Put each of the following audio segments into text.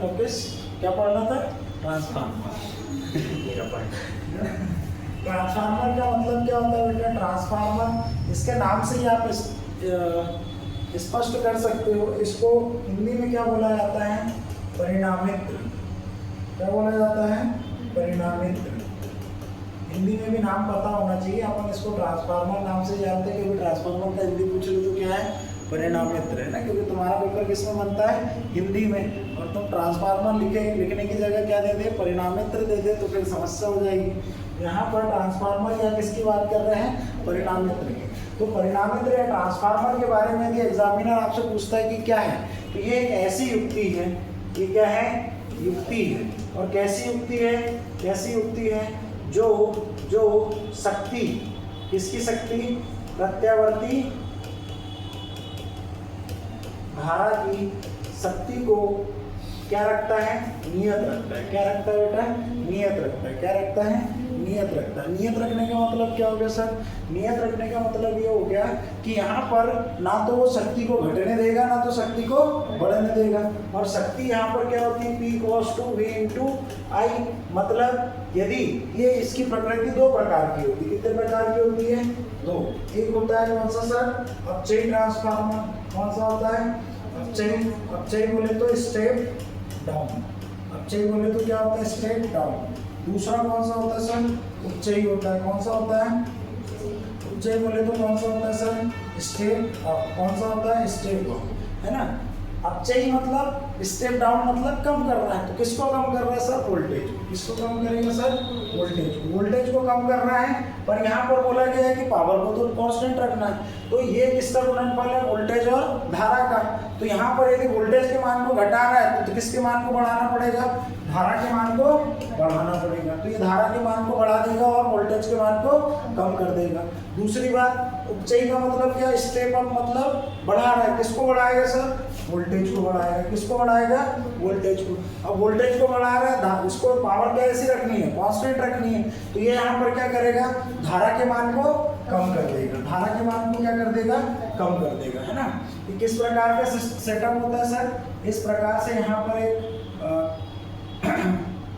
लोकेश क्या पढ़ना था? ट्रांसफार्मर। ट्रांसफार्मर का मतलब क्या होता है बेटा? ट्रांसफार्मर इसके नाम से ही आप स्पष्ट कर सकते हो। इसको हिंदी में क्या बोला जाता है? परिणामित्र। क्या बोला जाता है? परिणामित्र। हिंदी में भी नाम पता होना चाहिए। अपन इसको ट्रांसफार्मर नाम से जानते हैं, क्योंकि ट्रांसफार्मर का हिंदी पूछ लो तो क्या है? परिणामित्र है ना, क्योंकि तुम्हारा पेपर किस में बनता है? हिंदी में। और तुम ट्रांसफार्मर लिखने की जगह क्या दे दे? परिणामित्र दे दे, तो फिर समस्या हो जाएगी। यहाँ पर ट्रांसफार्मर या किसकी बात कर रहे हैं? परिणामित्र की। तो परिणामित्र या ट्रांसफार्मर के बारे में यदि एग्जामिनर आपसे पूछता है कि क्या है, तो ये एक ऐसी युक्ति है। ये क्या है? युक्ति है। और कैसी युक्ति है? कैसी युक्ति है जो शक्ति, किसकी शक्ति? प्रत्यावर्ती धारा की शक्ति को क्या रखता है? नियत रखता है। क्या रखता है बेटा? नियत रखता है। क्या रखता है? नियत रखता है। नियत रखने का मतलब क्या हो गया सर? नियत रखने का मतलब ये हो गया कि यहाँ पर ना तो वो शक्ति को घटने देगा, ना तो शक्ति को बढ़ने देगा। और शक्ति यहाँ पर क्या होती है? P cos 2V into I। मतलब यदि ये इसकी प्रकृति दो प्रकार की होती है। कितने प्रकार की होती है? दो। एक होता है कौन सा सर? अपचयी ट्रांसफार्मर। कौन सा होता है? अपचयी। अपचयी बोले तो स्टेप डाउन। अपचयी बोले तो क्या होता है? Step down. दूसरा कौन सा होता है सर? उपचयी होता है। कौन सा होता है? उपचयी बोले तो कौन सा होता है सर? Step up. कौन सा होता है? स्टेप अप, है ना। अपचयी मतलब स्टेप डाउन, मतलब कम कर रहा है। तो किसको कम कर रहा है सर? वोल्टेज। किसको कम करेगा सर? वोल्टेज। वोल्टेज को कम कर रहा है, पर यहाँ पर बोला गया है कि पावर को तो कांस्टेंट रखना है। तो ये किसका गुणनफल है? वोल्टेज और धारा का। तो यहाँ पर यदि वोल्टेज के मान को घटा रहा है तो किसके मान को बढ़ाना पड़ेगा? धारा के मान को बढ़ाना पड़ेगा। तो ये धारा के मान को बढ़ा देगा और वोल्टेज के मान को कम कर देगा। दूसरी बात, उपचयी का मतलब क्या? स्टेप अप, मतलब बढ़ा रहा है। किसको बढ़ाएगा सर? वोल्टेज को बढ़ाएगा। किसको बढ़ाएगा? वोल्टेज को। अब वोल्टेज को बढ़ा रहा है, इसको पावर कैसी रखनी है? कांस्टेंट रखनी है। तो ये यहाँ पर क्या करेगा? धारा के मान को कम कर देगा। धारा के मान को क्या कर देगा? कम कर देगा, है ना। ये किस प्रकार का सेटअप होता है सर? इस प्रकार से यहाँ पर एक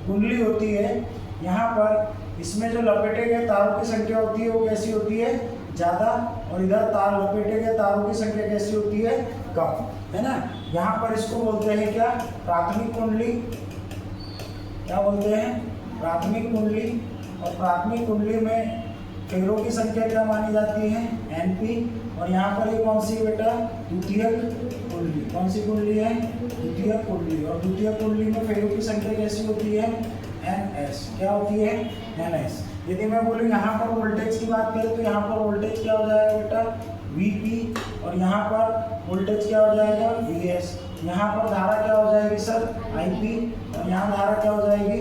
कुंडली होती है। यहाँ पर इसमें जो लपेटे गए तारों की संख्या होती है वो कैसी होती है? ज़्यादा। और इधर तार लपेटे गए तारों की संख्या कैसी होती है? कम, है ना। यहाँ पर इसको बोलते हैं क्या? प्राथमिक कुंडली। क्या बोलते हैं? प्राथमिक कुंडली। और प्राथमिक कुंडली में फेरों की संख्या क्या मानी जाती है? Np। और यहाँ पर ये कौन सी है बेटा? द्वितीयक कुंडली। कौन सी कुंडली है? द्वितीयक कुंडली। और द्वितीयक कुंडली में फेरों की संख्या कैसी होती है? Ns। क्या होती है? Ns। यदि मैं बोलूँ यहाँ पर वोल्टेज की बात करें तो यहाँ पर वोल्टेज क्या हो जाएगा बेटा? Vp। और यहाँ पर वोल्टेज क्या हो जाएगा? Vs। यहाँ पर धारा क्या हो जाएगी सर? Ip। और यहाँ धारा क्या हो जाएगी?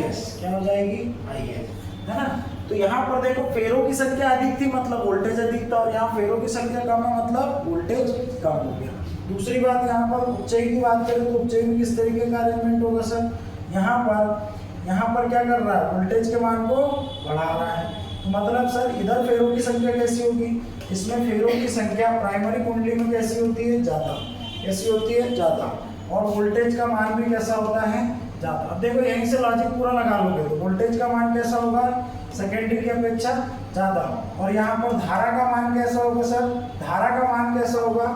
Is। क्या हो जाएगी? Is, है ना। तो यहाँ पर देखो फेरों की संख्या अधिक थी, मतलब वोल्टेज अधिक था। और यहाँ फेरों की संख्या कम है, मतलब वोल्टेज कम हो गया। दूसरी बात, यहाँ पर उपचयी की बात करें तो उपचयी में किस तरीके का अरेंजमेंट होगा सर? यहाँ पर क्या कर रहा है? वोल्टेज के मान को बढ़ा रहा है। तो मतलब सर इधर फेरों की संख्या कैसी होगी? इसमें फेरों की संख्या प्राइमरी कुंडली में कैसी होती है? ज़्यादा। कैसी होती है? ज़्यादा। और वोल्टेज का मान भी कैसा होता है? ज़्यादा। अब देखो यहीं से लॉजिक पूरा लगा लोगे तो वोल्टेज का मान कैसा होगा? सेकेंडरी की अपेक्षा ज़्यादा। और यहाँ पर धारा का मान कैसा होगा सर? धारा का मान कैसा होगा?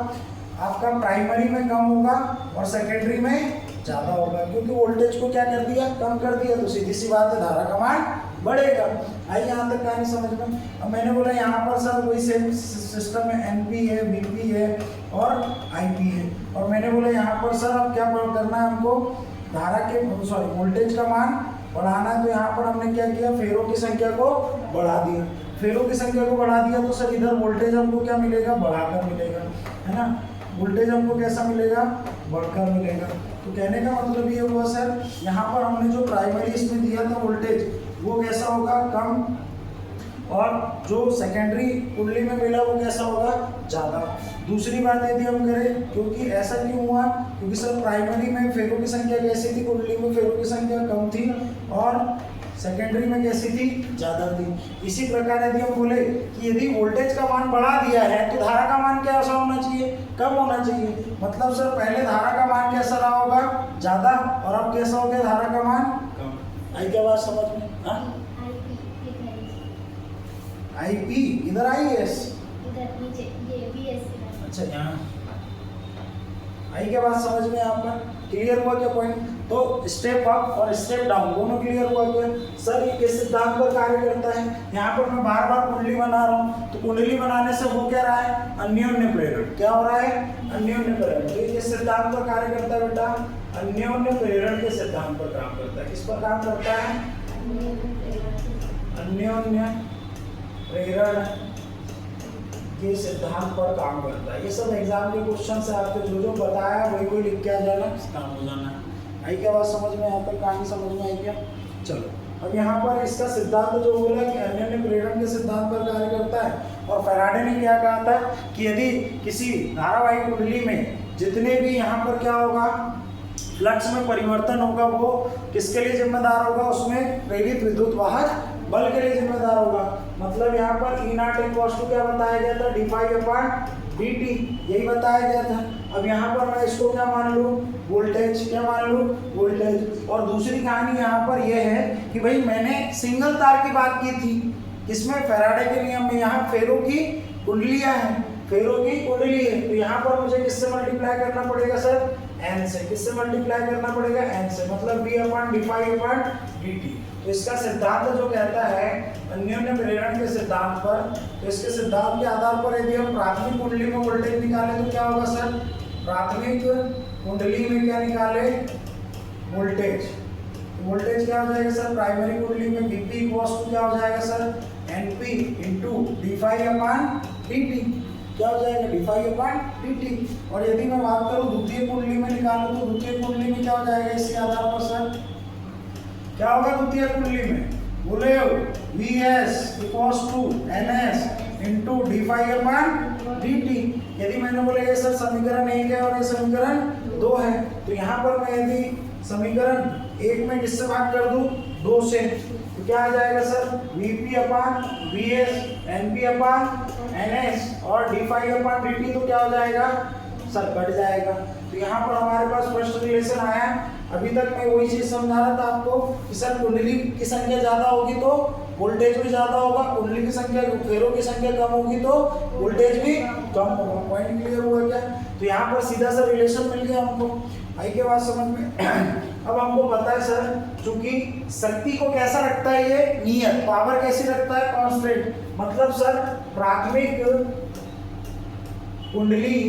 आपका प्राइमरी में कम होगा और सेकेंडरी में ज़्यादा होगा, क्योंकि वोल्टेज को क्या कर दिया? कम कर दिया। तो सीधी सी बात है, धारा का मान बढ़ेगा। आइए यहाँ तक कहानी समझ में। अब मैंने बोला यहाँ पर सर वही सेम सिस्टम है, Np है, Vp है और Ip है। और मैंने बोला यहाँ पर सर अब क्या करना है हमको? धारा के वोल्टेज का मान बढ़ाना है। तो यहाँ पर हमने क्या किया? फेरों की संख्या को बढ़ा दिया। फेरों की संख्या को बढ़ा दिया तो सर इधर वोल्टेज हमको क्या मिलेगा? बढ़ाकर मिलेगा, है ना। वोल्टेज हमको कैसा मिलेगा? बढ़कर मिलेगा। तो कहने का मतलब ये हुआ सर, यहाँ पर हमने जो प्राइमरी इसमें दिया था वोल्टेज, वो कैसा होगा? कम। और जो सेकेंडरी कुंडली में मिला वो कैसा होगा? ज़्यादा। दूसरी बात यदि हम करें, क्योंकि ऐसा क्यों हुआ? क्योंकि सर प्राइमरी में फेरों की संख्या कैसी थी? कुंडली में फेरों की संख्या कम थी। और सेकेंडरी में कैसी थी, ज़्यादा थी। इसी प्रकार यदि हम बोले कि यदि वोल्टेज का मान बढ़ा दिया है तो धारा का मान कैसा होना चाहिए, कम होना चाहिए। मतलब सर पहले धारा का मान कैसा रहा होगा, ज़्यादा, और अब कैसा हो गया धारा का मान कम। आई क्या बात समझ में? हाँ, आई पी इधर आई एस, अच्छा यहाँ आई क्या बात समझ में आपका? क्लियर हुआ क्या पॉइंट? तो स्टेप अप और स्टेप डाउन दोनों क्लियर हुआ क्या? सर ये किस सिद्धांत पर कार्य करता है? यहाँ पर मैं बार बार कुंडली बना रहा हूँ, तो कुंडली बनाने से हो क्या रहा है, अन्योन्य प्रेरण। क्या हो रहा है, अन्योन्य प्रेरण। तो ये सिद्धांत पर कार्य करता है बेटा, अन्योन्य प्रेरण के सिद्धांत पर काम करता है। किस पर काम करता है, अन्योन्य प्रेरण के सिद्धांत पर काम करता है। ये सब एग्जाम के क्वेश्चन से आपको जो बताया वही वही लिख के आ जाना, काम हो जाना। आई क्या बात समझ में? यहाँ पर कहानी समझ में आई क्या? चलो अब यहाँ पर इसका सिद्धांत जो बोला कि अन्योन्य प्रेरण के सिद्धांत पर कार्य करता है। और फैराडे ने क्या कहा था कि यदि किसी धारावाहिक कुंडली में जितने भी यहाँ पर क्या होगा, फ्लक्स में परिवर्तन होगा, वो किसके लिए जिम्मेदार होगा, उसमें प्रेरित विद्युत वाहक बल के लिए जिम्मेदार होगा। मतलब यहाँ पर E नॉट इक्वल टू क्या बताया गया था, d∅/dt, यही बताया गया था। अब यहाँ पर मैं इसको क्या मान लूँ, वोल्टेज। क्या मान लूँ, वोल्टेज। और दूसरी कहानी यहाँ पर यह है कि भाई मैंने सिंगल तार की बात की थी, किसमें, फैराडे के नियम में। यहाँ फेरो की कुंडलियाँ हैं, फेरो की कुंडली है, तो यहाँ पर मुझे किससे मल्टीप्लाई करना पड़ेगा सर, n से। किससे मल्टीप्लाई करना पड़ेगा, n से, मतलब v/d∅/dt। तो इसका सिद्धांत जो कहता है अन्योन्य प्रेरण के सिद्धांत पर, तो इसके सिद्धांत के आधार पर यदि हम प्राथमिक कुंडली में वोल्टेज निकालें तो क्या होगा सर, प्राथमिक कुंडली में क्या निकाले, वोल्टेज। वोल्टेज क्या हो जाएगा सर, प्राइमरी कुंडली में Vp इक्वल्स टू क्या हो जाएगा सर, Np इंटू d∅/dt। क्या हो जाएगा, d∅/dt। और यदि मैं बात करूं द्वितीय कुंडली में निकालूं तो द्वितीय कुंडली में क्या हो जाएगा, इसके आधार पर सर क्या होगा द्वितीय कुंडली में, बोले Vs equals to Ns into d∅/dt। यदि मैंने बोले ये सर समीकरण 1 है और ये समीकरण 2 है, तो यहाँ पर मैं यदि समीकरण 1 में किससे भाग कर दूं, 2 से, तो क्या आ जाएगा सर, Vp/Vs Np/Ns और d∅/dt। तो क्या हो जाएगा सर, कट जाएगा। तो यहाँ पर हमारे पास फर्स्ट रिलेशन आया। अभी तक मैं वही चीज समझा रहा था आपको कि सर कुंडली की संख्या ज्यादा होगी तो वोल्टेज भी ज्यादा होगा, कुंडली की संख्या, फेरों की संख्या कम होगी तो वोल्टेज भी कम होगा। पॉइंट क्लियर हुआ क्या? तो यहाँ पर सीधा सा रिलेशन मिल गया हमको। आई के बात समझ में? अब हमको पता है सर, चूंकि शक्ति को कैसा रखता है ये, नियत, पावर कैसी रखता है, कांस्टेंट। मतलब सर प्राथमिक कुंडली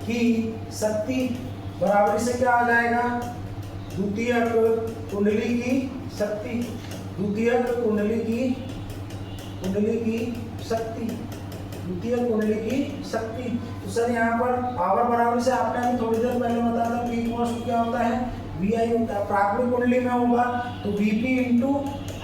की शक्ति बराबरी से क्या आ जाएगा, द्वितीयक कुंडली की शक्ति, द्वितीयक कुंडली की शक्ति, द्वितीयक कुंडली की शक्ति। तो सर यहाँ पर पावर बराबरी से आपने अभी थोड़ी देर पहले बताया था P इक्वल्स टू क्या होता है, VI होता है। प्राथमिक कुंडली में होगा तो Vp इंटू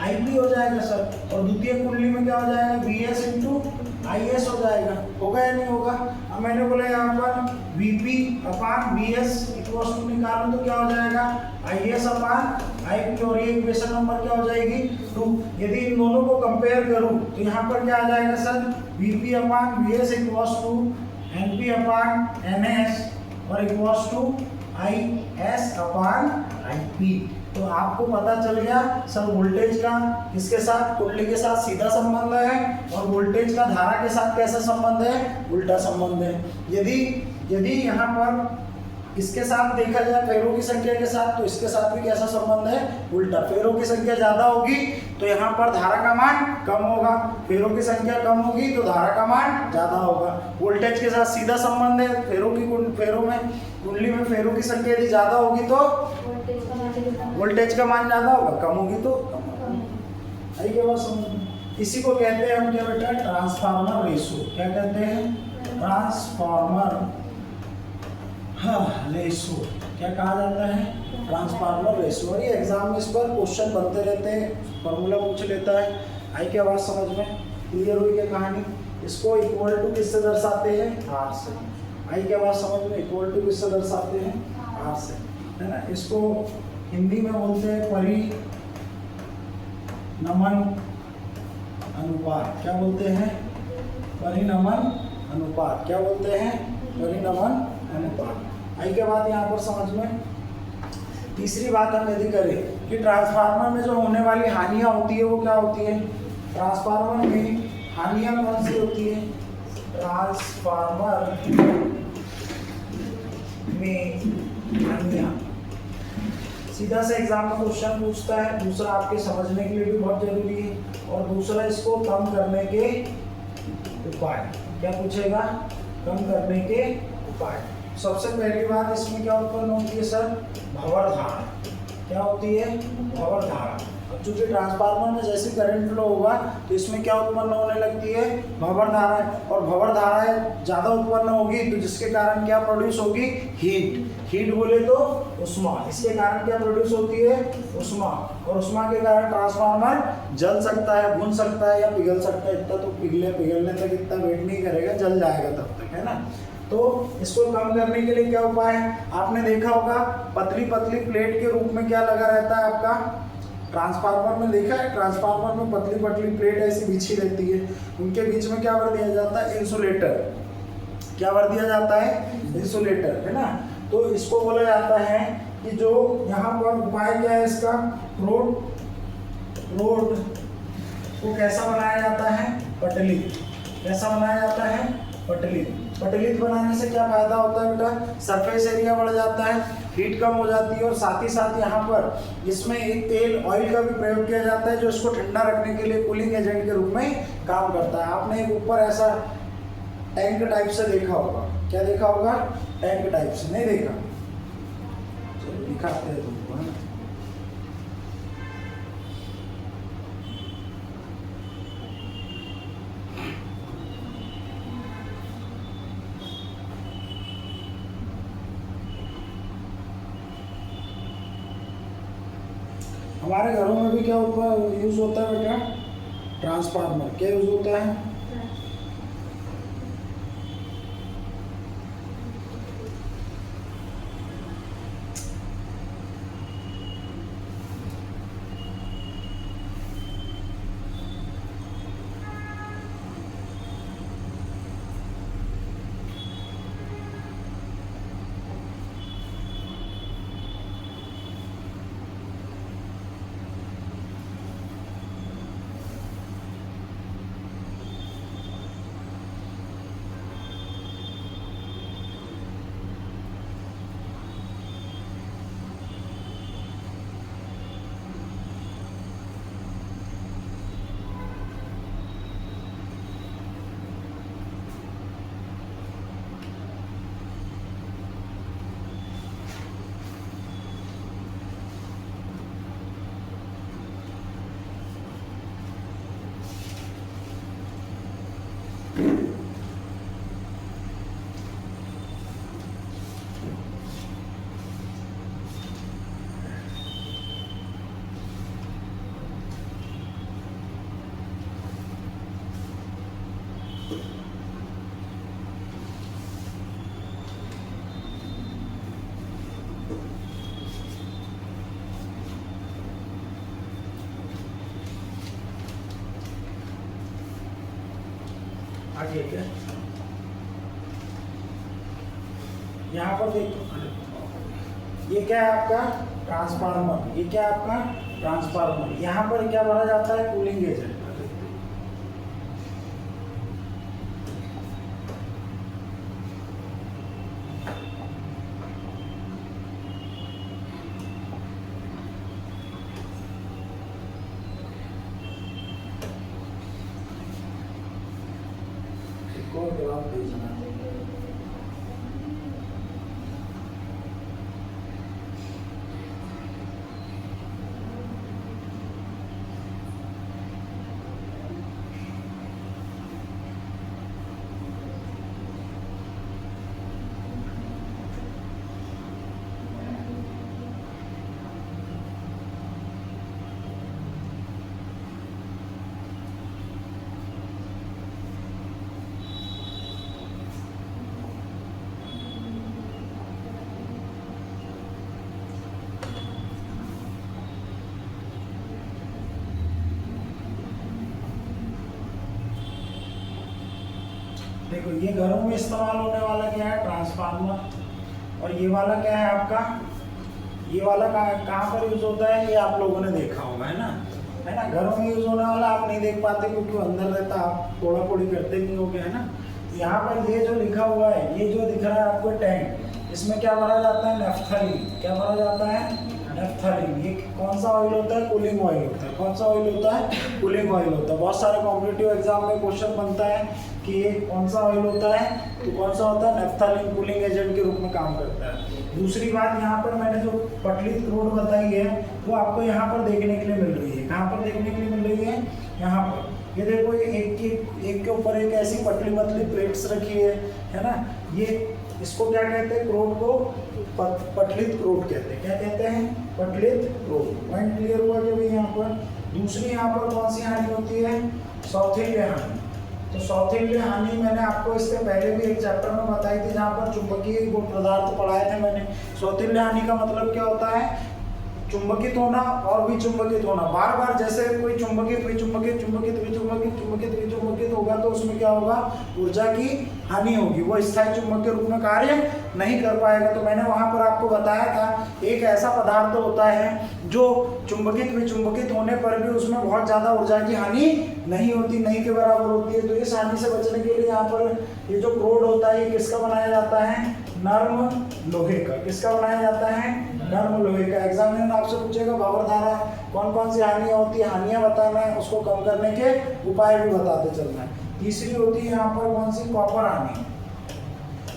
IP हो जाएगा सर, और द्वितीय कुंडली में क्या हो जाएगा, Vs इंटू IS हो जाएगा। होगा या नहीं होगा? अब मैंने बोला यहाँ पर Vp/Vs इक्वल्स टू निकालूं तो क्या हो जाएगा, IS/IP, और ये इक्वेशन नंबर क्या हो जाएगी, 2। यदि इन दोनों को कंपेयर करूं तो यहाँ पर क्या आ जाएगा sir, Vp/Vs equals to Np/Ns और इक्वल्स टू IS/IP। तो आपको पता चल गया सर वोल्टेज का किसके साथ, कुंडली के साथ सीधा संबंध है, और वोल्टेज का धारा के साथ कैसा संबंध है, उल्टा संबंध है। यदि यहाँ पर इसके साथ देखा जाए फेरों की संख्या के साथ, तो इसके साथ भी कैसा संबंध है, उल्टा। फेरों की संख्या ज्यादा होगी तो यहाँ पर धारा का मान कम होगा, फेरों की संख्या कम होगी तो धारा का मान ज्यादा होगा। वोल्टेज के साथ सीधा संबंध है, फेरों में कुंडली में फेरों की संख्या यदि ज्यादा होगी तो वोल्टेज का मान ज्यादा होगा, कम होगी तो कम होगा। आई क्या बात समझ? इसी को कहते हैं हम क्या बेटा, ट्रांसफार्मर रेशो। क्या कहते हैं, ट्रांसफार्मर रेशो। क्या कहा जाता है, ट्रांसफार्मर रेशो। और ये एग्जाम में इस पर क्वेश्चन बनते रहते हैं, फॉर्मूला पूछ लेता है। आई क्या बात समझ में? क्लियर हुई क्या कहानी? इसको इक्वल टू किससे दर्शाते हैं, आर से। आई क्या बात समझ में? इक्वल टू किससे दर्शाते हैं, आर से, है ना। इसको हिंदी में बोलते हैं परिनमन अनुपात। क्या बोलते हैं? परिनमन अनुपात। क्या बोलते हैं? परिनमन अनुपात। आई क्या बात यहाँ पर समझ में? तीसरी बात हम यदि करें कि ट्रांसफार्मर में जो होने वाली हानियां होती है वो क्या होती है? ट्रांसफार्मर में हानियां कौन सी होती है? ट्रांसफार्मर में हानियां सीधा सा एग्जाम में क्वेश्चन पूछता है। दूसरा आपके समझने के लिए भी बहुत जरूरी है, और दूसरा इसको कम करने के उपाय। क्या पूछेगा? कम करने के उपाय। सबसे पहली बात इसमें क्या उत्पन्न होती है सर? भंवर धारा। क्या होती है? भंवर धारा। अब चूंकि ट्रांसफार्मर में जैसे करंट फ्लो होगा तो इसमें क्या उत्पन्न होने लगती है? भंवर धारा। और भंवर धाराएं ज्यादा उत्पन्न होगी तो जिसके कारण क्या प्रोड्यूस होगी? हीट। हीट बोले तो उष्मा। इसके कारण क्या प्रोड्यूस होती है? उष्मा। और उष्मा के कारण ट्रांसफार्मर जल सकता है, भून सकता है या पिघल सकता है। इतना तो पिघलने तक इतना वेट नहीं करेगा, जल जाएगा तब तक, है ना। तो इसको कम करने के लिए क्या उपाय है? आपने देखा होगा पतली पतली प्लेट के रूप में क्या लगा रहता है आपका ट्रांसफार्मर में। देखा है ट्रांसफार्मर में पतली पतली प्लेट ऐसी बिछी रहती है, उनके बीच में क्या भर दिया जाता है? इंसुलेटर। क्या भर दिया जाता है? इंसुलेटर, है ना। तो इसको बोला जाता है कि जो यहाँ पर उपाय क्या है इसका? रोड को कैसा बनाया जाता है? पटलित। कैसा बनाया जाता है? पटलित। पटलित बनाने से क्या फायदा होता है बेटा? सरफेस एरिया बढ़ जाता है, हीट कम हो जाती है, और साथ ही साथ यहाँ पर इसमें एक तेल ऑयल का भी प्रयोग किया जाता है जो इसको ठंडा रखने के लिए कूलिंग एजेंट के रूप में काम करता है। आपने एक ऊपर ऐसा टैंक टाइप से देखा होगा। क्या देखा होगा? टैंक टाइप से। नहीं देखा? चलो दिखाते हैं तुमको। हमारे घरों में भी क्या यूज होता है बेटा? ट्रांसफार्मर। क्या यूज होता है? आगे क्या? यहाँ पर देखो, ये क्या है आपका? ट्रांसफार्मर। ये क्या है आपका? ट्रांसफार्मर। यहाँ पर क्या भरा जाता है? Cooling agent. जवाब भेजना। देखो ये घरों में इस्तेमाल होने वाला क्या है, ट्रांसफार्मर। और ये वाला क्या है आपका, ये वाला कहाँ पर यूज होता है, ये आप लोगों ने देखा होगा, है ना। घरों में यूज होने वाला आप नहीं देख पाते क्योंकि वो अंदर रहता, आप थोड़ा थोड़ी करते नहीं होगे, है ना। यहाँ पर ये जो लिखा हुआ है, ये जो दिख रहा है आपको टैंक, इसमें क्या भरा जाता है, नेफ्थलीन। क्या भरा जाता है, नेफ्थलीन। ये कौन सा ऑयल होता है, कूलिंग ऑयल होता है। कौन सा ऑयल होता है, कूलिंग ऑयल होता है। बहुत सारे कॉम्पिटिटिव एग्जाम में क्वेश्चन बनता है कि ये कौन सा ऑयल होता है, तो कौन सा होता है, नेफ्थलीन कूलिंग एजेंट के रूप में काम करता है। दूसरी बात, यहाँ पर मैंने जो पटलित रोड बताई है वो आपको यहाँ पर देखने के लिए मिल रही है। कहाँ पर देखने के लिए मिल रही है, यहाँ पर। ये देखो, ये एक के ऊपर एक ऐसी पतली पतली प्लेट्स रखी है ना। ये इसको क्या कहते हैं, क्रोड को पटलित क्रोड कहते हैं। क्या कहते हैं, पटलित क्रोड। पॉइंट क्लियर हुआ कि भाई यहाँ पर। दूसरी यहाँ पर कौन सी हानि होती है, सौथिल्य हानि। तो सौथिल्य हानि मैंने आपको इससे पहले भी एक चैप्टर में बताई थी जहाँ पर चुंबकीय गुण पदार्थ पढ़ाए थे मैंने। सौथिल्य हानि का मतलब क्या होता है, चुंबकित होना और विचुंबकित होना। बार बार जैसे कोई चुंबकित विचुंबकित चुंबकित विचुंबकित चुंबकित विचुंबकित होगा तो उसमें क्या होगा, ऊर्जा की हानि होगी, वो स्थायी चुंबक के रूप में कार्य नहीं कर पाएगा। तो मैंने वहां पर आपको बताया था, एक ऐसा पदार्थ होता है जो चुंबकित विचुंबकित होने पर भी उसमें बहुत ज्यादा ऊर्जा की हानि नहीं होती, नहीं के बराबर होती है। तो इस हानि से बचने के लिए यहाँ पर ये जो क्रोड होता है, ये किसका बनाया जाता है, नर्म लोहे का। किसका बनाया जाता है, नर्म लोहे का। एग्जामिनर आपसे पूछेगा भंवर धारा कौन कौन सी हानियां होती है, हानियां बताना है, उसको कम करने के उपाय भी बताते चलना है। तीसरी होती है यहाँ पर कौन सी, कॉपर हानि।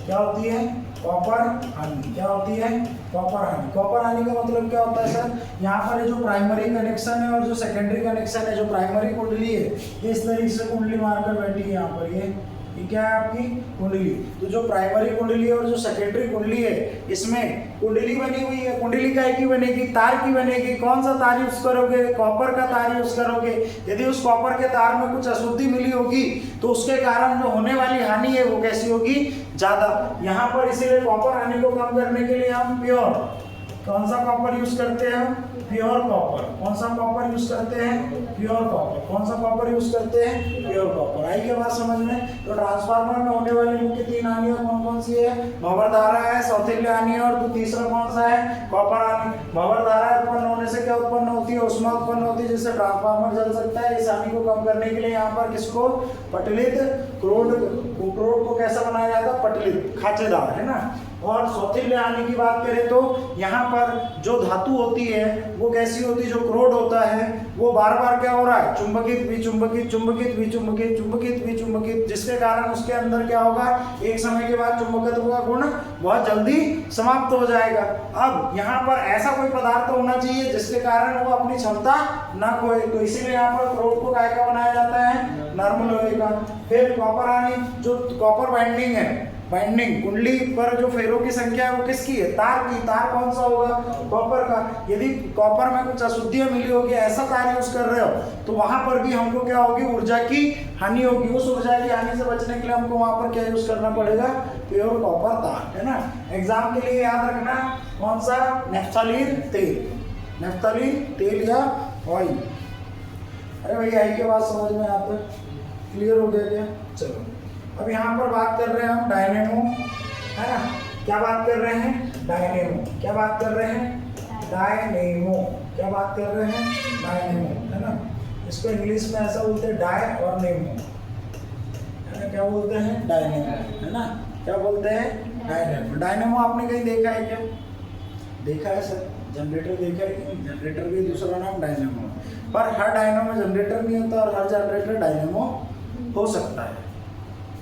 क्या होती है, कॉपर हानि। क्या होती है, कॉपर हानि। कॉपर हानि का मतलब क्या होता है सर, यहाँ पर जो प्राइमरी कनेक्शन है और जो सेकेंडरी कनेक्शन है, जो प्राइमरी कुंडली है ये इस तरीके से कुंडली मारकर बैठी है यहाँ पर। ये क्या है आपकी कुंडली। तो जो प्राइमरी कुंडली है और जो सेकेंडरी कुंडली है, इसमें कुंडली बनी हुई है। कुंडली काय की बनेगी, तार की बनेगी। कौन सा तार यूज करोगे, कॉपर का तार यूज करोगे। यदि उस कॉपर के तार में कुछ अशुद्धि मिली होगी तो उसके कारण जो होने वाली हानि है वो कैसी होगी, ज्यादा। यहाँ पर इसीलिए कॉपर हानि को कम करने के लिए हम प्योर, कौन सा कॉपर यूज करते हैं, प्योर कॉपर। कौन सा कॉपर यूज करते हैं, प्योर कॉपर। कौन सा कॉपर यूज करते हैं, प्योर कॉपर। आई के बात समझ में। तो ट्रांसफार्मर में होने वाली मुख्य तीन हानियां कौन कौन सी है, भंवर धारा है, सौथिल्य हानि है, और तीसरा कौन सा है, कॉपर हानि। भंवर धारा उत्पन्न होने से क्या उत्पन्न होती है, ऊष्मा उत्पन्न होती है जिससे ट्रांसफार्मर जल सकता है। इस हानि को कम करने के लिए यहाँ पर किसको, पटलित क्रोड को कैसा बनाया जाता है, पटलित, खांचेदार, है ना। और सौथिल्य हानि की बात करें तो यहाँ पर जो धातु होती है वो कैसी होती है, जो क्रोड होता है वो बार बार क्या हो रहा है, चुंबकित विचुंबकित चुंबकित विचुंबकित चुंबकित विचुंबकित, जिसके कारण उसके अंदर क्या होगा, एक समय के बाद चुंबकत्व का गुण बहुत जल्दी समाप्त हो जाएगा। अब यहाँ पर ऐसा कोई पदार्थ होना चाहिए जिसके कारण वो अपनी क्षमता ना खोए, तो इसीलिए यहाँ पर क्रोड को काय का बनाया जाता है, नर्म लोहे का। फिर कॉपर हानि, जो कॉपर बाइंडिंग है, बाइंडिंग कुंडली पर जो फेरों की संख्या है वो किसकी है, तार की। तार कौन सा होगा, कॉपर का। यदि कॉपर में कुछ अशुद्धियां मिली होगी, ऐसा तार यूज कर रहे हो, तो वहां पर भी हमको क्या होगी, ऊर्जा की हानि होगी। उस ऊर्जा की हानि से बचने के लिए हमको वहां पर क्या यूज करना पड़ेगा, प्योर कॉपर तार, है ना। एग्जाम के लिए याद रखना कौन सा, नेफ्थलीन तेल, नेफ्थलीन तेल या ऑयल। अरे भैया आई के बात समझ में आता है, क्लियर हो गया क्या। चलो अब यहाँ पर बात कर रहे हैं हम डायनेमो, है ना। क्या बात कर रहे हैं, डायनेमो। क्या बात कर रहे हैं, डायनेमो। क्या बात कर रहे हैं, डायनेमो, है ना। इसको इंग्लिश में ऐसा बोलते हैं, डाय और नेमो, है ना। क्या बोलते हैं, डायनेमो, है ना। क्या बोलते हैं, डायनेमो। डायनेमो आपने कहीं देखा है क्या, देखा है सर, जनरेटर देखा है कि जनरेटर भी दूसरा नाम डायनेमो, पर हर डायनेमो में जनरेटर नहीं होता और हर जनरेटर डायनेमो हो सकता है,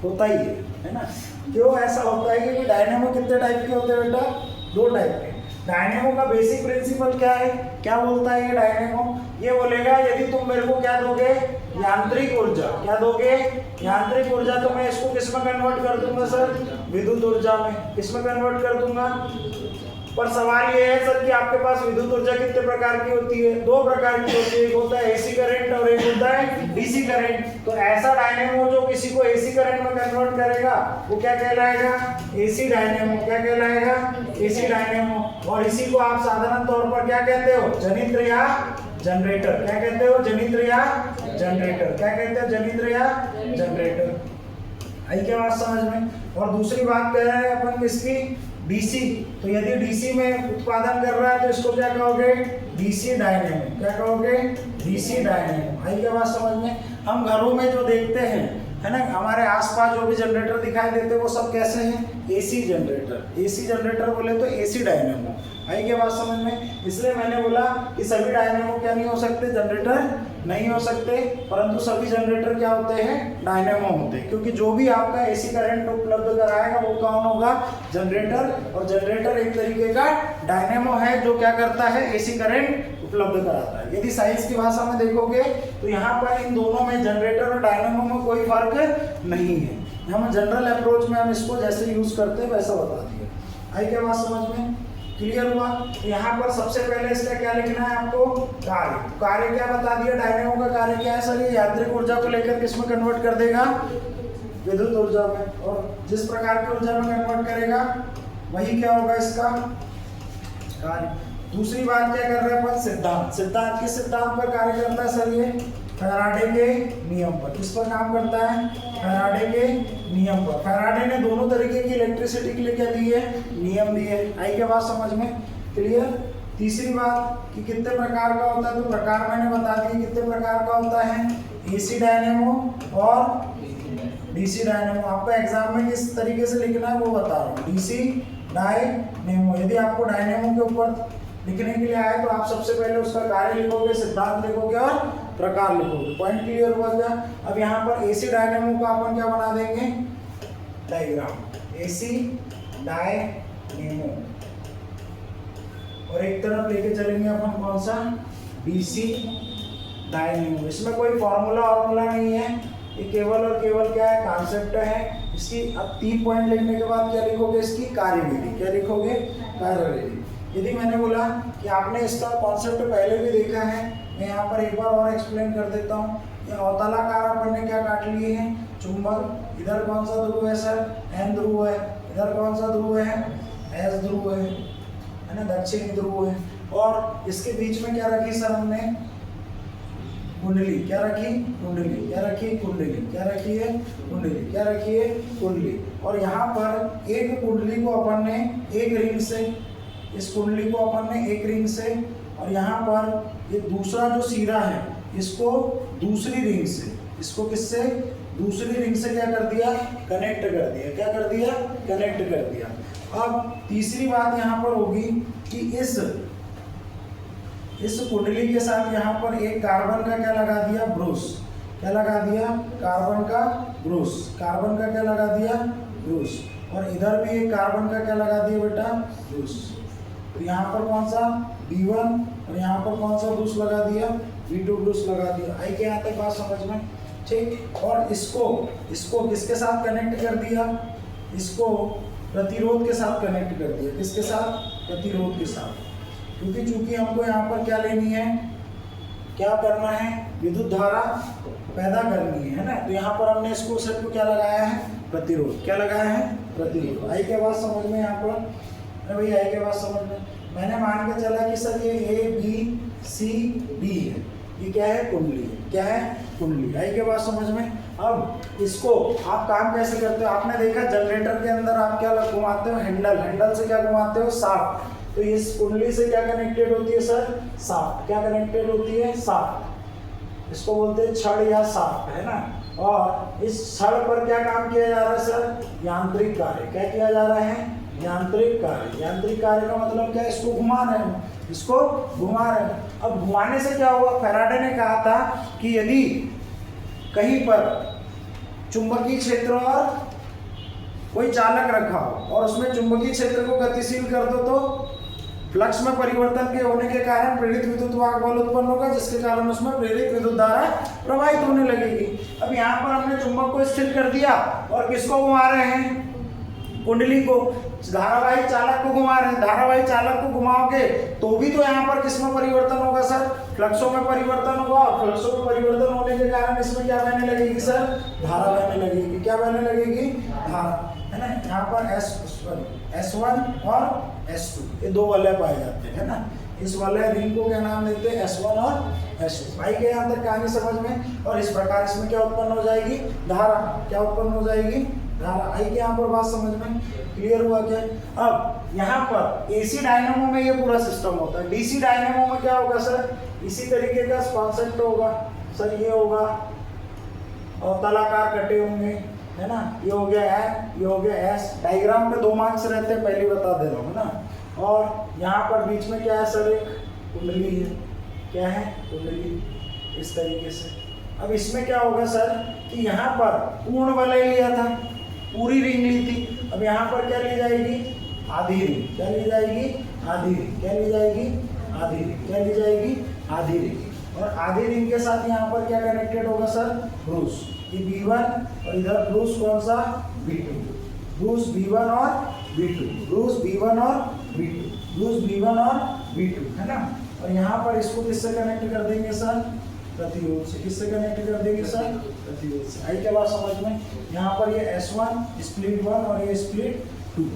होता ही है ना। क्यों ऐसा होता है कि डायनेमो कितने टाइप के होते हैं बेटा, दो टाइप के। डायनेमो का बेसिक प्रिंसिपल क्या है, क्या बोलता है ये डायनेमो, ये बोलेगा यदि तुम मेरे को क्या दोगे, यांत्रिक ऊर्जा। क्या दोगे, यांत्रिक ऊर्जा, तो मैं इसको किस में कन्वर्ट कर दूंगा सर, विद्युत ऊर्जा में। किसमें कन्वर्ट कर दूंगा। पर सवाल ये है सर कि आपके पास विद्युत ऊर्जा कितने प्रकार की होती है, दो प्रकार की होती है, एक होता है एसी करंट और एक होता है डीसी करंट। तो ऐसा डायनेमो जो किसी को एसी करंट में कन्वर्ट करेगा वो क्या कहलाएगा, एसी डायनेमो। क्या कहलाएगा, एसी डायनेमो। और इसी को आप साधारण तौर पर क्या कहते हो, जनित्र या जनरेटर। क्या कहते हो, जनित्र या जनरेटर। क्या कहते हैं, जनित्र या जनरेटर। आई क्या बात समझ में। और दूसरी बात कह रहे हैं अपन किसकी, डीसी। तो यदि डीसी में उत्पादन कर रहा है तो इसको क्या कहोगे, डीसी डायनेमो। क्या कहोगे, डीसी डायनेमो। आई क्या बात समझ में। हम घरों में जो देखते हैं है ना, हमारे आसपास जो भी जनरेटर दिखाई देते हैं वो सब कैसे हैं, एसी जनरेटर। एसी जनरेटर बोले तो एसी डायनेमो। आई क्या बात समझ में। इसलिए मैंने बोला कि सभी डायनेमो क्या नहीं हो सकते, जनरेटर नहीं हो सकते, परंतु सभी जनरेटर क्या होते हैं, डायनेमो होते हैं। क्योंकि जो भी आपका एसी करंट उपलब्ध कराएगा वो कौन होगा, जनरेटर। और जनरेटर एक तरीके का डायनेमो है जो क्या करता है, एसी करंट उपलब्ध कराता है। यदि साइंस की भाषा में देखोगे तो यहाँ पर इन दोनों में, जनरेटर और डायनेमो में कोई फर्क नहीं है। हम जनरल अप्रोच में हम इसको जैसे यूज करते हैं वैसा बता दिए। आई क्या बात समझ में, क्लियर हुआ। तो यहाँ पर सबसे पहले इसका क्या लिखना है आपको, कार्य। कार्य क्या बता दिया, डायनेमो का कार्य क्या है सर, ये यांत्रिक ऊर्जा को लेकर किस में कन्वर्ट कर देगा, विद्युत ऊर्जा में। और जिस प्रकार की ऊर्जा में कन्वर्ट करेगा वही क्या होगा इसका कार्य। दूसरी बात क्या कर रहे हैं अपन, सिद्धांत। सिद्धांत किस सिद्धांत पर कार्य करता है सर, ये फैराडे के नियम पर। किस पर काम करता है, फैराडे के नियम पर। फैराडे ने दोनों तरीके की इलेक्ट्रिसिटी के लिए क्या दी है, नियम दिए। आई क्या बात समझ में, क्लियर। तीसरी बात कि कितने प्रकार का होता है, तो प्रकार मैंने बता दिए कितने प्रकार का होता है, एसी डायनेमो और डीसी डायनेमो। आपको एग्जाम में किस तरीके से लिखना है वो बता रहा हूँ, डीसी डायनेमो। यदि आपको डायनेमो के ऊपर लिखने के लिए आए तो आप सबसे पहले उसका कार्य लिखोगे, सिद्धांत लिखोगे और प्रकार लिखोगे। पॉइंट क्लियर हुआ क्या। अब यहाँ पर एसी डायनेमो का अपन क्या बना देंगे, डायग्राम, एसी डायनेमो। और एक तरफ लेके चलेंगे अपन कौन सा, डीसी डायनेमो। इसमें कोई फॉर्मूला नहीं है, ये केवल और केवल क्या है, कॉन्सेप्ट है। इसकी अब 3 पॉइंट लिखने के बाद क्या लिखोगे, इसकी कार्यविधि। क्या लिखोगे, कार्यविधि। यदि मैंने बोला कि आपने इसका कॉन्सेप्ट पहले भी देखा है, मैं यहाँ पर एक बार और एक्सप्लेन कर देता हूँ। ये अवतलाकार अपन ने क्या काट लिए हैं, चुंबक। इधर कौन सा ध्रुव है सर, एन ध्रुव है। इधर कौन सा ध्रुव है, एस ध्रुव है ना, दक्षिणी ध्रुव है। और इसके बीच में क्या रखी सर हमने, कुंडली। क्या रखी, कुंडली। क्या रखी, कुंडली। क्या रखी है, कुंडली। क्या रखी है, कुंडली। और यहाँ पर एक कुंडली को अपन ने एक रिंग से, इस कुंडली को अपन ने एक रिंग से, और यहाँ पर ये दूसरा जो सिरा है इसको दूसरी रिंग से, इसको किससे, दूसरी रिंग से क्या कर दिया, कनेक्ट कर दिया। क्या कर दिया, कनेक्ट कर दिया। अब तीसरी बात यहाँ पर होगी कि इस कुंडली के साथ यहाँ पर एक कार्बन का क्या लगा दिया, ब्रूस। क्या लगा दिया, कार्बन का ब्रूस। कार्बन का क्या लगा दिया, ब्रूस। और इधर भी एक कार्बन का क्या लगा दिया बेटा, ब्रूस। तो यहाँ पर कौन सा, B1, और यहाँ पर कौन सा ब्रूस लगा दिया, B2 ब्रूस लगा दिया। आई के यहाँ तक बात समझ में, ठीक। और इसको किसके साथ कनेक्ट कर दिया, इसको प्रतिरोध के साथ कनेक्ट कर दिया। किसके साथ, प्रतिरोध के साथ। क्योंकि चूंकि हमको यहाँ पर क्या लेनी है, क्या करना है, विद्युत धारा पैदा करनी है ना। तो यहाँ पर हमने इसको सेट को क्या लगाया है, प्रतिरोध। क्या लगाया है, प्रतिरोध। आई के बात समझ में, यहाँ पर अरे भाई आई के बात समझ में। मैंने मान के चला कि सर ये ABCD है, ये क्या है, कुंडली है। क्या है, कुंडली। आई के बात समझ में। अब इसको आप काम कैसे करते हो, आपने देखा जनरेटर के अंदर आप क्या घुमाते हो, हैंडल। हैंडल से क्या घुमाते हो, शाफ्ट। तो इस कुंडली से क्या कनेक्टेड होती है सर, शाफ्ट। क्या कनेक्टेड होती है, शाफ्ट। इसको बोलते हैं छड़ या शाफ्ट, है ना। और इस छड़ पर क्या काम किया जा रहा है सर, यांत्रिक कार्य। क्या किया जा रहा है, यांत्रिक कार्य। यांत्रिक कार्य का मतलब क्या है, इसको घुमा रहे हैं, इसको घुमा रहे हैं। अब घुमाने से क्या हुआ, फैराडे ने कहा था कि यदि कहीं पर चुंबकीय क्षेत्र और कोई चालक रखा हो और उसमें चुंबकीय क्षेत्र को गतिशील कर दो तो फ्लक्स में परिवर्तन के होने के कारण प्रेरित विद्युत वाहक बल उत्पन्न होगा, जिसके कारण उसमें प्रेरित विद्युत धारा प्रवाहित होने लगेगी। अब यहाँ पर हमने चुंबक को स्थिर कर दिया और किसको घुमा रहे हैं, कुंडली को। धारावाही चालक को घुमा रहे हैं। धारावाही चालक को घुमाओगे तो भी तो यहाँ पर किसमें परिवर्तन होगा सर, फ्लक्सों में परिवर्तन होगा। और फ्लक्सों में परिवर्तन होने के कारण इसमें क्या बहने लगेगी सर, धारा बहने लगेगी। क्या बहने लगेगी, धारा, है ना। यहाँ पर S1 और S2 ये दो वलय पाए जाते हैं, है ना। इस वाले रिंग को क्या नाम देते हैं, S1 और S2। भाई के यहाँ तक कहानी समझ में। और इस प्रकार इसमें क्या उत्पन्न हो जाएगी, धारा। क्या उत्पन्न हो जाएगी, धारा। आई के यहाँ पर बात समझ में, क्लियर हुआ क्या। अब यहाँ पर एसी डायनेमो में ये पूरा सिस्टम होता है। डीसी डायनेमो में क्या होगा सर, इसी तरीके का कॉन्सेप्ट होगा सर। ये होगा और तलाकार कटे होंगे, है ना। ये हो गया एन, ये हो गया एस। डायग्राम पे 2 मार्क्स रहते हैं, पहले बता दे रहा हूँ, है ना। और यहाँ पर बीच में क्या है सर, एक कुंडली है। क्या है, कुंडली, इस तरीके से। अब इसमें क्या होगा सर कि यहाँ पर पूर्ण वलय लिया था, पूरी रिंग ली थी। अब यहाँ पर क्या ली जाएगी, आधी रिंग। क्या ली जाएगी, आधी रिंग। क्या ली जाएगी, आधी रिंग। क्या ली जाएगी, आधी रिंग। और आधी रिंग के साथ यहाँ पर क्या कनेक्टेड होगा सर, ब्रूस। ये B1 और इधर ब्रूस कौन सा, B2। ब्रूस B1 और B2, ब्रूस B1 और B2, ब्रूस B1 और B2, है ना। और यहाँ पर इसको किससे कनेक्ट कर देंगे सर, प्रतिरोध से। किससे कनेक्ट कर देंगे सर, प्रतिरोध से। आई क्या बात समझ में। यहाँ पर ये S1 स्प्लिट 1 और ये स्प्लिट 2।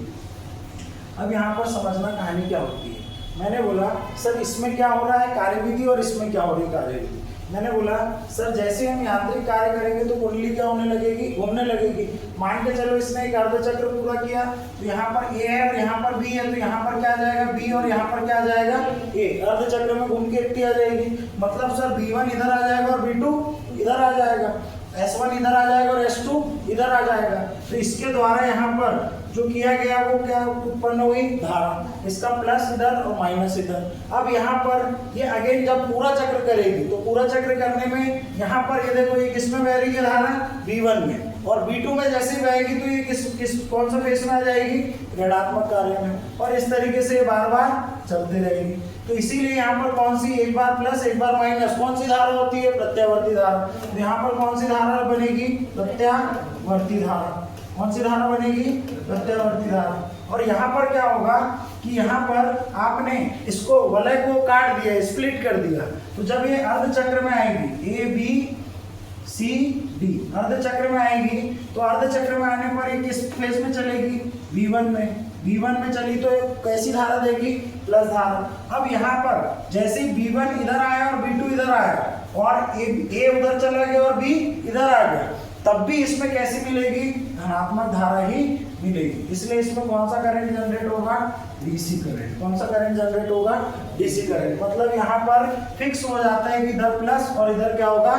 अब यहाँ पर समझना कहानी क्या होती है। मैंने बोला सर इसमें क्या हो रहा है, कार्यविधि, और इसमें क्या हो रही है, कार्यविधि। मैंने बोला सर जैसे हम यांत्रिक कार्य करेंगे तो कुंडली क्या होने लगेगी, घूमने लगेगी। मान के चलो इसने एक अर्धचक्र पूरा किया, तो यहाँ पर ए है और यहाँ पर बी है, तो यहाँ पर क्या आ जाएगा, बी, और यहाँ पर क्या आ जाएगा, ए। अर्धचक्र में घूम के एकटी आ जाएगी। मतलब सर B1 इधर आ जाएगा और B2 इधर आ जाएगा, S1 इधर आ जाएगा और S2 इधर आ जाएगा। तो इसके द्वारा यहाँ पर जो किया गया वो क्या उत्पन्न हुई, धारा। इसका प्लस इधर और माइनस इधर। अब यहाँ पर ये अगेन जब पूरा चक्र करेगी तो पूरा चक्र करने में यहाँ पर ये देखो, ये किसमें बह रही है धारा, B1 में। और B2 में जैसे बहेगी तो ये किस कौन सा फेस में आ जाएगी, ऋणात्मक कार्य में। और इस तरीके से बार बार चलती रहेगी। तो इसीलिए यहाँ पर कौन सी, एक बार प्लस एक बार माइनस, कौन सी धारा होती है, प्रत्यावर्ती धारा। तो यहाँ पर कौन सी धारा बनेगी, प्रत्यावर्ती धारा। कौन सी धारा बनेगी, प्रत्यावर्ती धारा। और यहाँ पर क्या होगा कि यहाँ पर आपने इसको वलय को काट दिया, स्प्लिट कर दिया। तो जब ये अर्धचक्र में आएगी, A B C D अर्धचक्र में आएगी, तो अर्धचक्र में आने पर ये किस फेज में चलेगी, B1 में। B1 में चली तो कैसी धारा देगी, प्लस धारा। अब यहाँ पर जैसे B1 इधर आया और B2 इधर आया और A उधर चला गया और B इधर आ गया, तब भी इसमें कैसी मिलेगी, धनात्मक धारा ही मिलेगी। इसलिए इसमें कौन सा करंट जनरेट होगा, डीसी करंट। कौन सा करंट जनरेट होगा, डीसी करंट। मतलब यहाँ पर फिक्स हो जाता है कि इधर प्लस और इधर क्या होगा,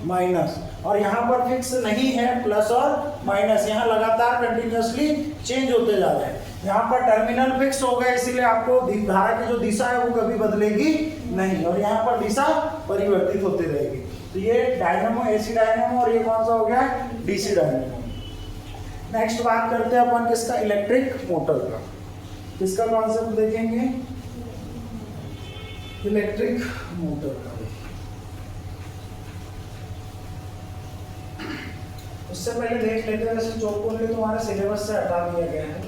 माइनस। और यहाँ पर फिक्स नहीं है प्लस और माइनस, यहाँ लगातार कंटिन्यूअसली चेंज होते जा रहे हैं। यहाँ पर टर्मिनल फिक्स हो गया, इसीलिए आपको धारा की जो दिशा है वो कभी बदलेगी नहीं, और यहाँ पर दिशा परिवर्तित होती रहेगी। तो ये डायनेमो, एसी डायनेमो, और ये कौन सा हो गया, डीसी डायनेमो। नेक्स्ट बात करते हैं अपन किसका, इलेक्ट्रिक मोटर का। किसका कॉन्सेप्ट देखेंगे, इलेक्ट्रिक मोटर का। उससे पहले देख लेते हैं, वैसे चौक कुंडली तुम्हारे सिलेबस से हटा दिया गया है,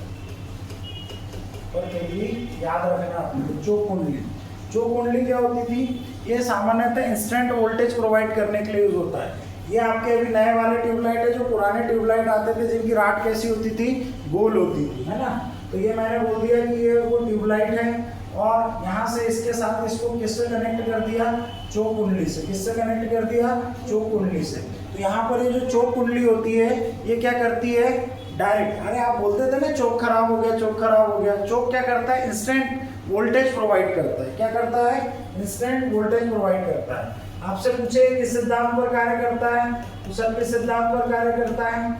पर फिर भी याद रखना। चौक कुंडली, चौक कुंडली क्या होती थी, ये सामान्यतः इंस्टेंट वोल्टेज प्रोवाइड करने के लिए यूज होता है। ये आपके अभी नए वाले ट्यूबलाइट है, जो पुराने ट्यूबलाइट आते थे जिनकी राड कैसी होती थी, गोल होती थी, है ना। तो ये मैंने बोल दिया कि ये वो ट्यूबलाइट है, और यहाँ से इसके साथ इसको किससे कनेक्ट कर दिया, चौक कुंडली से। किससे कनेक्ट कर दिया, चौक कुंडली से। तो यहाँ पर ये जो चौक कुंडली होती है, ये क्या करती है, डायरेक्ट, अरे आप बोलते थे ना चौक खराब हो गया, चौक खराब हो गया। चौक क्या करता है, इंस्टेंट वोल्टेज प्रोवाइड करता है। क्या करता है, इंस्टेंट वोल्टेज प्रोवाइड करता है। आपसे पूछे किस सिद्धांत पर कार्य करता है, तो सब किस सिद्धांत पर कार्य करता है,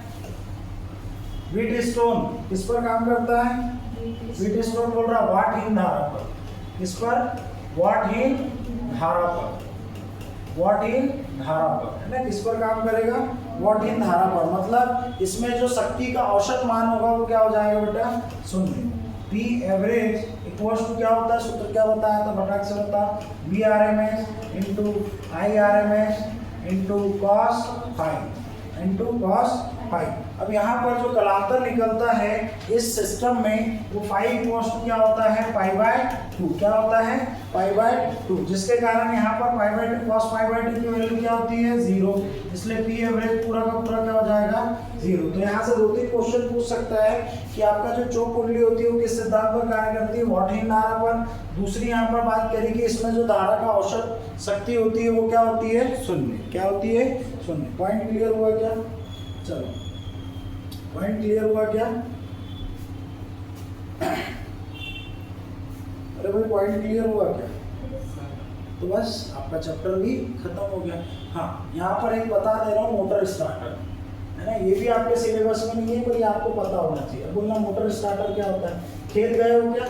व्हीटस्टोन। किस पर काम करता है, व्हीटस्टोन बोल रहा वाटहीन धारा पर। किस पर, वाटहीन धारा पर, वाटहीन धारा पर, है ना। किस पर काम करेगा, वाटहीन धारा पर। मतलब इसमें जो शक्ति का औसत मान होगा वो क्या हो जाएगा बेटा, 0। P एवरेज इक्वल्स टू क्या होता है, सूत्र क्या बताया था, फटाक से बता, VRMS into IRMS into cos phi into cos 5। अब यहाँ पर जो कलांतर निकलता है इस सिस्टम में वो 5 = क्या होता है π/2। क्या होता है π/2, जिसके कारण यहाँ पर π/2 cos π/2 की वैल्यू क्या होती है 0, इसलिए पी एवरेज पूरा का पूरा क्या हो जाएगा 0। तो यहाँ से 2-3 क्वेश्चन पूछ सकता है कि आपका जो चौक कुंडली होती है वो किस सिद्धांत पर कार्य करती है, वॉटहीन धारा पर। दूसरी यहाँ पर बात करें कि इसमें जो धारा का औसत शक्ति होती है वो क्या होती है 0। क्या होती है 0। पॉइंट क्लियर हुआ क्या? चलो पॉइंट क्लियर हुआ क्या? अरे भाई पॉइंट क्लियर हुआ क्या? तो बस आपका चैप्टर भी खत्म हो गया। हाँ यहाँ पर एक बता दे रहा हूँ, मोटर स्टार्टर है ना, ये भी आपके सिलेबस में नहीं है पर ये आपको पता होना चाहिए। बोलना मोटर स्टार्टर क्या होता है। खेत गए हो क्या?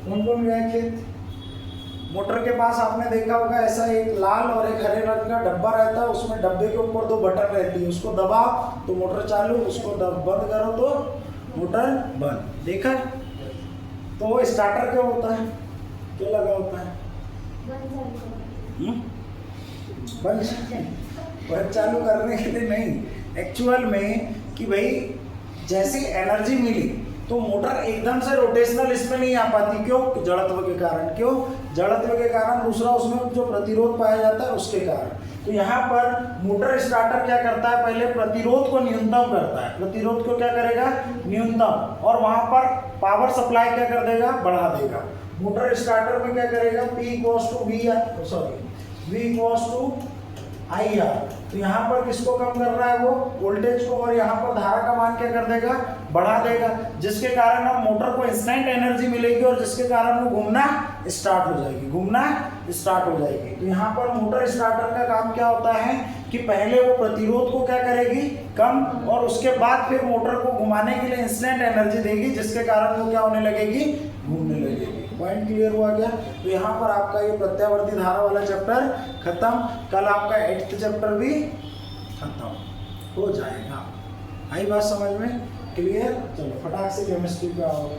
कौन कौन गए खेत? मोटर के पास आपने देखा होगा ऐसा एक लाल और एक हरे रंग का डब्बा रहता है, उसमें डब्बे के ऊपर 2 बटन रहती है, उसको दबाओ तो मोटर चालू, उसको बंद करो तो मोटर बंद। देखा? तो स्टार्टर क्या होता है? क्या लगा होता है? बंद चालू करने के लिए नहीं, एक्चुअल में कि भाई जैसी एनर्जी मिली तो मोटर एकदम से रोटेशनल इसमें नहीं आ पाती। क्यों? जड़त्व के कारण। क्यों? जड़त्व के कारण, दूसरा उसमें जो प्रतिरोध पाया जाता है उसके कारण। तो यहाँ पर मोटर स्टार्टर क्या करता है, पहले प्रतिरोध को न्यूनतम करता है। प्रतिरोध को क्या करेगा? न्यूनतम। और वहाँ पर पावर सप्लाई क्या कर देगा? बढ़ा देगा। मोटर स्टार्टर में क्या करेगा? P = IR। तो यहाँ पर किसको कम कर रहा है वो? वोल्टेज को। और यहाँ पर धारा का मान क्या कर देगा? बढ़ा देगा, जिसके कारण अब मोटर को इंस्टेंट एनर्जी मिलेगी और जिसके कारण वो घूमना स्टार्ट हो जाएगी। घूमना स्टार्ट हो जाएगी। तो यहाँ पर मोटर स्टार्टर का काम क्या होता है कि पहले वो प्रतिरोध को क्या करेगी? कम, और उसके बाद फिर मोटर को घुमाने के लिए इंस्टेंट एनर्जी देगी, जिसके कारण वो क्या होने लगेगी? घूमने लगेगी। पॉइंट क्लियर हुआ क्या? तो यहाँ पर आपका ये प्रत्यावर्ती धारा वाला चैप्टर खत्म। कल आपका 8th चैप्टर भी खत्म हो जाएगा। आई बात समझ में? क्लियर? चलो फटाक से केमिस्ट्री पे आओ।